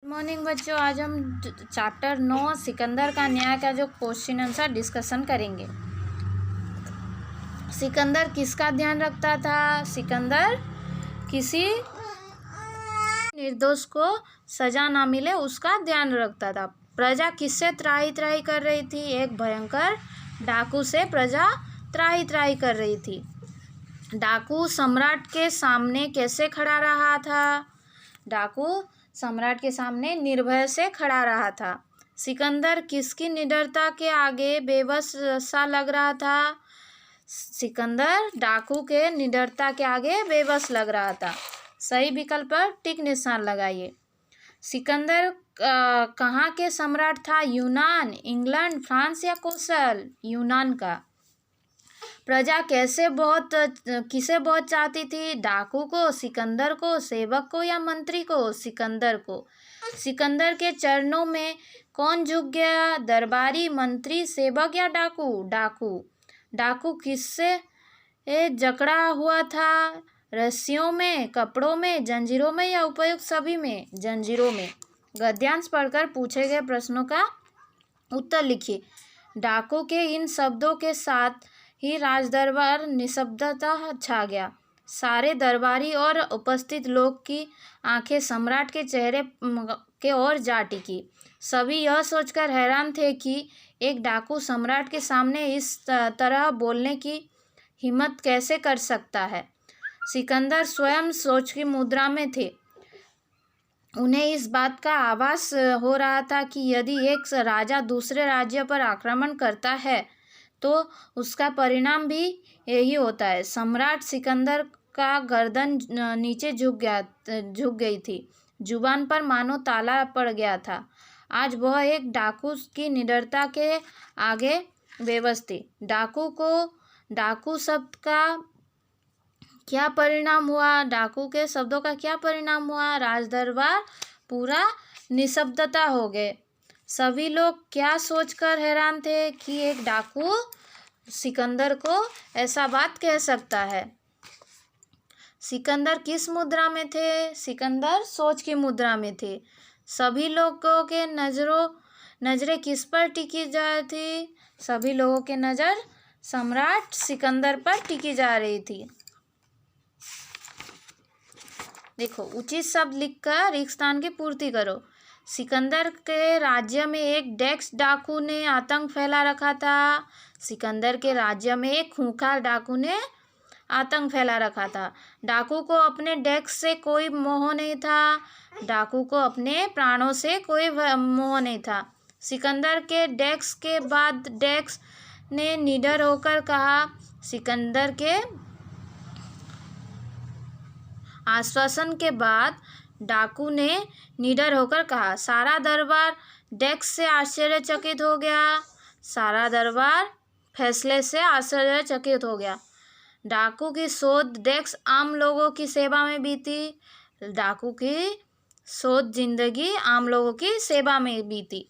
Morning बच्चों, आज हम चैप्टर 9 सिकंदर का न्याय का जो क्वेश्चन आंसर डिस्कशन करेंगे। सिकंदर किसका ध्यान रखता था? सिकंदर किसी निर्दोष को सजा ना मिले उसका ध्यान रखता था। प्रजा किससे त्राही त्राही कर रही थी? एक भयंकर डाकू से प्रजा त्राही त्राही कर रही थी। डाकू सम्राट के सामने कैसे खड़ा रहा था? डाकू सम्राट के सामने निर्भय से खड़ा रहा था। सिकंदर किसकी निडरता के आगे बेबस सा लग रहा था? सिकंदर डाकू के निडरता के आगे बेबस लग रहा था। सही विकल्प पर टिक निशान लगाइए। सिकंदर कहाँ के सम्राट था? यूनान, इंग्लैंड, फ्रांस या कौशल? यूनान का। प्रजा किसे बहुत चाहती थी? डाकू को, सिकंदर को, सेवक को या मंत्री को? सिकंदर को। सिकंदर के चरणों में कौन झुक गया? दरबारी, मंत्री, सेवक या डाकू? डाकू। डाकू किससे जकड़ा हुआ था? रस्सियों में, कपड़ों में, जंजीरों में या उपयुक्त सभी में? जंजीरों में। गद्यांश पढ़कर पूछे गए प्रश्नों का उत्तर लिखिए। डाकू के इन शब्दों के साथ ही राजदरबार निस्तब्धता छा गया। सारे दरबारी और उपस्थित लोग की आंखें सम्राट के चेहरे के ओर जा टिकी। सभी यह सोचकर हैरान थे कि एक डाकू सम्राट के सामने इस तरह बोलने की हिम्मत कैसे कर सकता है। सिकंदर स्वयं सोच की मुद्रा में थे। उन्हें इस बात का आभास हो रहा था कि यदि एक राजा दूसरे राज्य पर आक्रमण करता है तो उसका परिणाम भी यही होता है। सम्राट सिकंदर का गर्दन नीचे झुक गई थी। जुबान पर मानो ताला पड़ गया था। आज वह एक डाकू की निडरता के आगे बेबस थी। डाकू शब्द का क्या परिणाम हुआ? डाकू के शब्दों का क्या परिणाम हुआ? राजदरबार पूरा निस्तब्धता हो गए। सभी लोग क्या सोचकर हैरान थे कि एक डाकू सिकंदर को ऐसा बात कह सकता है। सिकंदर किस मुद्रा में थे? सिकंदर सोच की मुद्रा में थे। सभी लोगों के नजरें किस पर टिकी जा रही थी? सभी लोगों के नज़र सम्राट सिकंदर पर टिकी जा रही थी। देखो, उचित शब्द लिखकर रिक्त स्थान की पूर्ति करो। सिकंदर के राज्य में एक डेस्क डाकू ने आतंक फैला रखा था। सिकंदर के राज्य में एक खूंखार डाकू ने आतंक फैला रखा था। डाकू को अपने डेस्क से कोई मोह नहीं था। डाकू को अपने प्राणों से कोई मोह नहीं था। सिकंदर के डेस्क के बाद डेस्क ने निडर होकर कहा। सिकंदर के आश्वासन के बाद डाकू ने निडर होकर कहा। सारा दरबार डेस्क से आश्चर्यचकित हो गया। सारा दरबार फैसले से आश्चर्यचकित हो गया। डाकू की शोध डेस्क आम लोगों की सेवा में बीती। डाकू की शोध जिंदगी आम लोगों की सेवा में बीती।